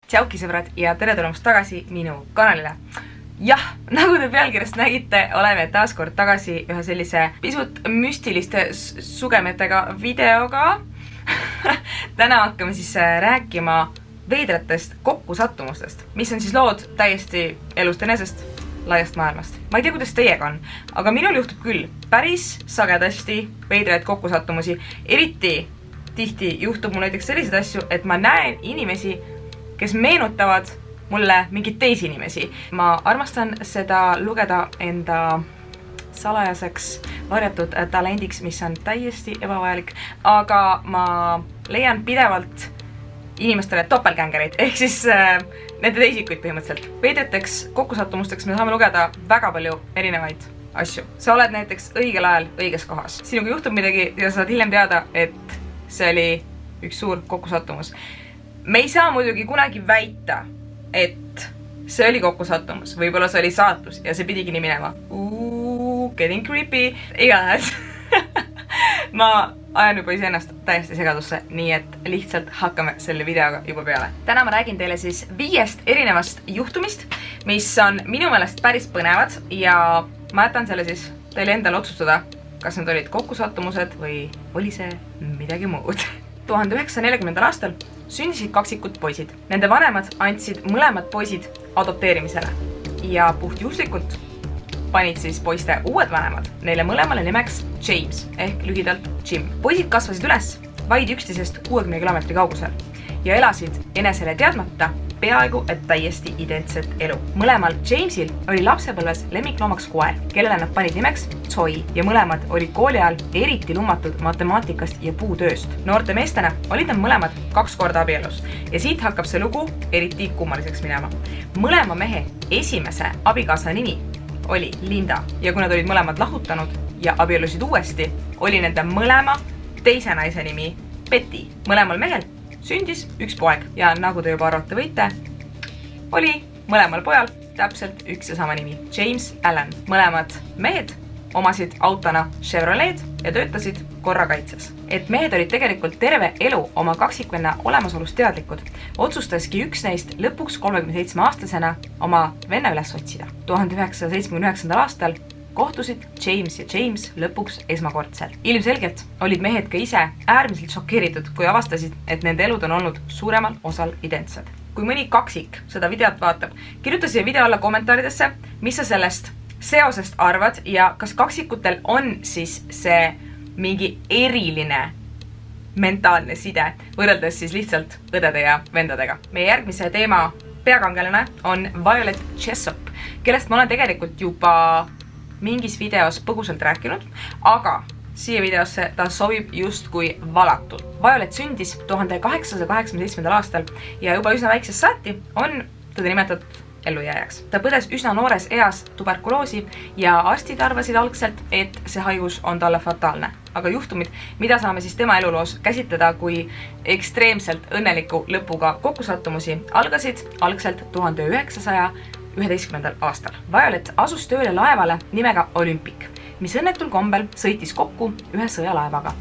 Tšauki sõbrad ja tere tulemast tagasi minu kanalile. Jah, nagu te pealkirjast nägite, oleme taas kord tagasi ühe sellise pisut müstiliste sugemetega videoga. Täna hakkame siis rääkima veidratest kokkusattumustest, mis on siis lood täiesti elust enesest, laiast maailmast. Ma ei tea, kuidas teiega on, aga minul juhtub küll päris sagedasti veidraid kokkusattumusi. Eriti tihti juhtub mul näiteks selliseid asju, et ma näen inimesi, kes meenutavad mulle mingid teisi inimesi. Ma armastan seda lugeda enda salajaseks varjatud talendiks, mis on täiesti ebavajalik, aga ma leian pidevalt inimestele topelgängereid, ehk siis nende teisikuid põhimõtteliselt. Veidrateks kokkusattumusteks me saame lugeda väga palju erinevaid asju. Sa oled näiteks õigel ajal õiges kohas. Sinuga juhtub midagi ja saad hiljem teada, et see oli üks suur kokkusattumus. Me ei saa muidugi kunagi väita, et see oli kokkusattumus. Võib-olla see oli saatus ja see pidigi nii minema. Getting creepy. Igatahes. Ma ajan juba iseennast täiesti segadusse, nii et lihtsalt hakkame selle videoga juba peale. Täna ma räägin teile siis 5 erinevast juhtumist, mis on minu meelest päris põnevad ja ma jätan selle siis teile endale otsustada, kas need olid kokkusattumused või oli see midagi muud. 1940. aastal sündisid kaksikud poisid. Nende vanemad andsid mõlemad poisid adopteerimisele ja puhtjuhuslikult panid siis poiste uued vanemad neile mõlemale nimeks James ehk lühidalt Jim. Poisid kasvasid üles vaid üksteisest 60 kilomeetri kaugusel ja elasid enesele teadmata peaaegu et täiesti identset elu. Mõlemal Jamesil oli lapsepõlves lemmikloomaks koer, kellele nad panid nimeks Zoe ja mõlemad olid kooli ajal eriti lummatud matemaatikast ja puutööst. Noorte meestena olid nad mõlemad 2 korda abielus ja siit hakkab see lugu eriti kummaliseks minema. Mõlema mehe esimese abikaasa nimi oli Linda ja kui nad olid mõlemad lahutanud ja abielusid uuesti, oli nende mõlema teise naise nimi Betty. Mõlemal mehel sündis üks poeg ja nagu te juba arvata võite, oli mõlemal pojal täpselt üks ja sama nimi, James Allan. Mõlemad mehed omasid autona Chevrolet ja töötasid korrakaitses. Et mehed olid tegelikult terve elu oma kaksikvenna olemasolust teadlikud, otsustaski üks neist lõpuks 37-aastasena oma venna üles otsida. 1979. aastal kohtusid James ja James lõpuks esmakordselt. Ilmselgelt olid mehed ka ise äärmiselt šokeeritud, kui avastasid, et nende elud on olnud suuremal osal identsed. Kui mõni kaksik seda videot vaatab, kirjuta siia video alla kommentaaridesse, mis sa sellest seosest arvad ja kas kaksikutel on siis see mingi eriline mentaalne side võrreldes siis lihtsalt õdede ja vendadega. Meie järgmise teema peakangelane on Violet Jessop, kellest ma olen tegelikult juba mingis videos põgusalt rääkinud, aga siia videosse ta sobib justkui valatud. Violet sündis 1887. aastal ja juba üsna väiksest saati on teda nimetatud ellujääjaks. Ta põdes üsna noores eas tuberkuloosi ja arstid arvasid algselt, et see haigus on talle fataalne. Aga juhtumid, mida saame siis tema eluloos käsitleda kui ekstreemselt õnneliku lõpuga kokkusattumusi, algasid algselt 1911. aastal. Violet asus tööle laevale nimega Olympic, mis õnnetul kombel sõitis kokku ühe sõjalaevaga.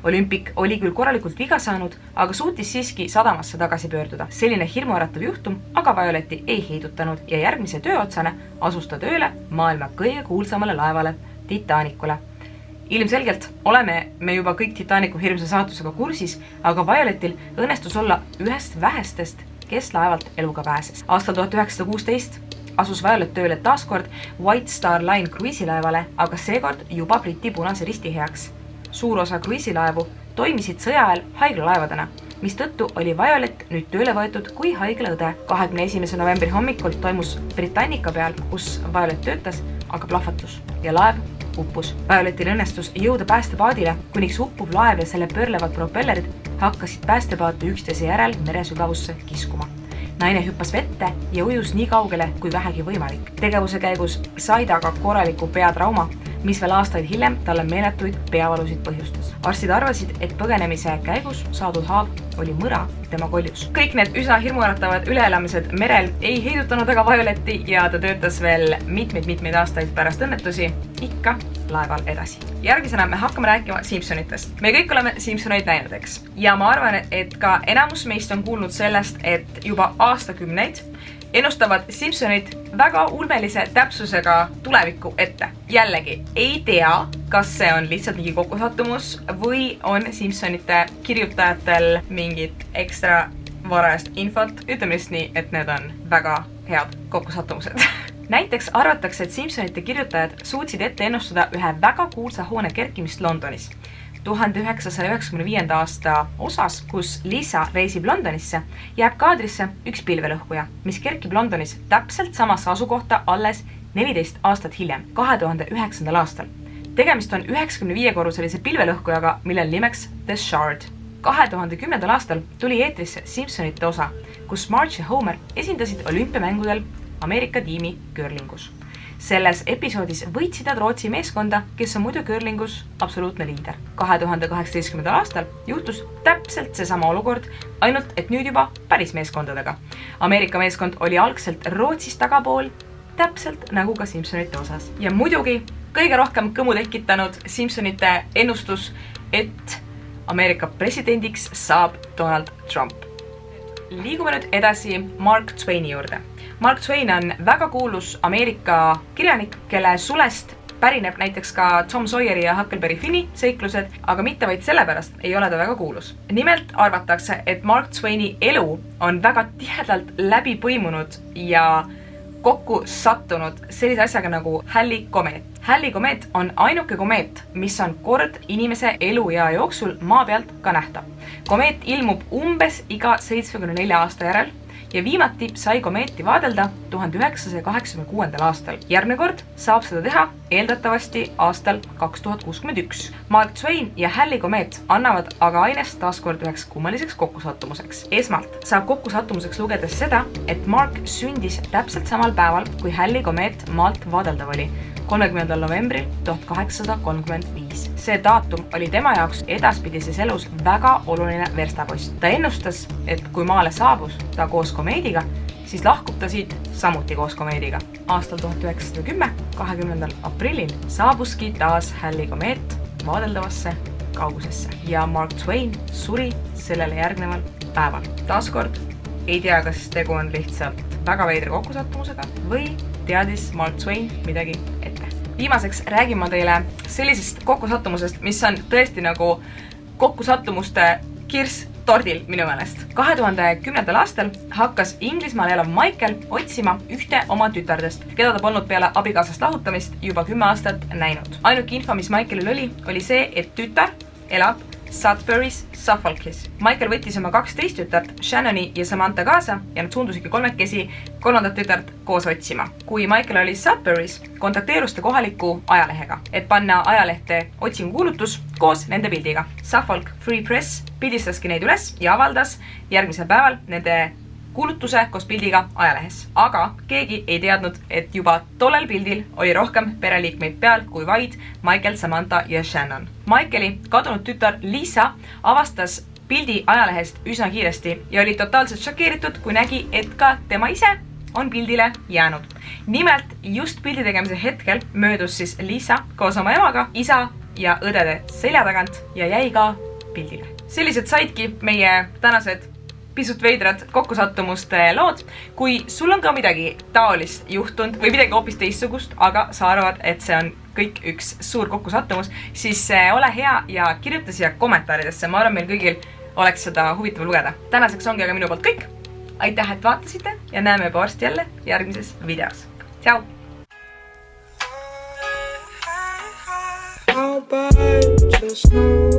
Olympic oli küll korralikult viga saanud, aga suutis siiski sadamasse tagasi pöörduda. Selline hirmuäratav juhtum aga Violeti ei heidutanud ja järgmise tööotsane asus ta tööle maailma kõige kuulsamale laevale Titanicule. Ilmselgelt oleme me juba kõik Titanicu hirmsa saatusega kursis, aga Violetil õnnestus olla ühest vähestest, kes laevalt eluga pääses. Aastal 1916 asus Violet tööle taaskord White Star Line kruiisilaevale, aga seekord juba Briti Punase Risti heaks. Suur osa kruiisilaevu toimisid sõja ajal haiglalaevadena, mistõttu oli Violet nüüd tööle võetud kui haiglaõde. 21. novembri hommikul toimus Britannica peal, kus Violet töötas, aga plahvatus ja laev uppus. Violetil õnnestus jõuda päästepaadile, kuniks uppuv laev ja selle pöörlevad propellerid hakkasid päästepaate üksteise järel meresügavusse kiskuma. Naine hüppas vette ja ujus nii kaugele kui vähegi võimalik. Tegevuse käigus sai ta aga korraliku peatrauma, mis veel aastaid hiljem talle meeletuid peavalusid põhjustas. Arstid arvasid, et põgenemise käigus saadud haav oli mõra tema koljus. Kõik need üsna hirmuäratavad üleelamised merel ei heidutanud aga Violetti ja ta töötas veel mitmeid aastaid pärast õnnetusi ikka laeval edasi. Järgmisena me hakkame rääkima Simpsonitest. Me kõik oleme Simpsoneid näinud, eks? Ja ma arvan, et ka enamus meist on kuulnud sellest, et juba aastakümneid ennustavad Simpsonid väga ulmelise täpsusega tulevikku ette. Jällegi, ei tea, kas see on lihtsalt mingi kokkusattumus või on Simpsonite kirjutajatel mingit ekstra varajast infot. Ütleme just nii, et need on väga head kokkusattumused. Näiteks arvatakse, et Simpsonite kirjutajad suutsid ette ennustada ühe väga kuulsa hoone kerkimist Londonis. 1995. aasta osas, kus Lisa reisib Londonisse, jääb kaadrisse üks pilvelõhkuja, mis kerkib Londonis täpselt samasse asukohta alles 14 aastat hiljem, 2009. aastal. Tegemist on 95-korruselise pilvelõhkujaga, millel nimeks The Shard. 2010. aastal tuli eetrisse Simpsonite osa, kus Marge ja Homer esindasid olümpiamängudel Ameerika tiimi curlingus. Selles episoodis võitsid nad Rootsi meeskonda, kes on muidu curlingus absoluutne liider. 2018. aastal juhtus täpselt seesama olukord, ainult et nüüd juba päris meeskondadega. Ameerika meeskond oli algselt Rootsis tagapool, täpselt nagu ka Simpsonite osas. Ja muidugi kõige rohkem kõmu tekitanud Simpsonite ennustus, et Ameerika presidendiks saab Donald Trump. Liigume nüüd edasi Mark Twaini juurde. Mark Twain on väga kuulus Ameerika kirjanik, kelle sulest pärineb näiteks ka Tom Sawyeri ja Huckleberry Finni seiklused, aga mitte vaid sellepärast ei ole ta väga kuulus. Nimelt arvatakse, et Mark Twaini elu on väga tihedalt läbi põimunud ja kokku sattunud sellise asjaga nagu Halley komeet. Halley komeet on ainuke komeet, mis on kord inimese eluea jooksul maa pealt ka nähtav. Komeet ilmub umbes iga 74 aasta järel ja viimati sai komeeti vaadelda 1986. aastal. Järgmine kord saab seda teha eeldatavasti aastal 2061. Mark Twain ja Halley komeet annavad aga ainest taaskord üheks kummaliseks kokkusattumuseks. Esmalt saab kokkusattumuseks lugedes seda, et Mark sündis täpselt samal päeval, kui Halley komeet maalt vaadeldav oli, 30. novembril 1835. See daatum oli tema jaoks edaspidises elus väga oluline verstapost. Ta ennustas, et kui maale saabus ta koos komeediga, siis lahkub ta siit samuti koos komeediga. Aastal 1910, 20. aprillil saabuski taas Halley komeet vaadeldavasse kaugusesse ja Mark Twain suri sellele järgneval päeval. Taaskord ei tea, kas tegu on lihtsalt väga veidra kokkusattumusega või teadis Mark Twain midagi ette. Viimaseks räägin ma teile sellisest kokkusattumusest, mis on tõesti nagu kokkusattumuste kirss tordil minu meelest. 2010. aastal hakkas Inglismaal elav Michael otsima ühte oma tütardest, keda ta polnud peale abikaasast lahutamist juba 10 aastat näinud. Ainuke info, mis Michaelil oli see, et tütar elab Sudbury's, Suffolkis. Michael võttis oma 12 tütart, Shannoni ja Samantha kaasa ja nad suundusidki kolmekesi 3. tütart koos otsima. Kui Michael oli Sudbury's, kontakteerus ta kohaliku ajalehega, et panna ajalehte otsingukuulutus koos nende pildiga. Suffolk Free Press pildistaski neid üles ja avaldas järgmisel päeval nende kuulutuse koos pildiga ajalehes. Aga keegi ei teadnud, et juba tollel pildil oli rohkem pereliikmeid peal kui vaid Michael, Samantha ja Shannon. Michaeli kadunud tütar Lisa avastas pildi ajalehest üsna kiiresti ja oli totaalselt šokeeritud, kui nägi, et ka tema ise on pildile jäänud. Nimelt just pildi tegemise hetkel möödus siis Lisa koos oma emaga, isa ja õdede selja tagant ja jäi ka pildile. Sellised saidki meie tänased pisut veidrad kokkusattumuste lood. Kui sul on ka midagi taolist juhtunud või midagi hoopis teistsugust, aga sa arvad, et see on kõik üks suur kokkusattumus, siis ole hea ja kirjuta siia kommentaaridesse. Ma arvan, meil kõigil oleks seda huvitav lugeda. Tänaseks ongi aga minu poolt kõik. Aitäh, et vaatasite ja näeme juba varsti jälle järgmises videos. Tšau! Just know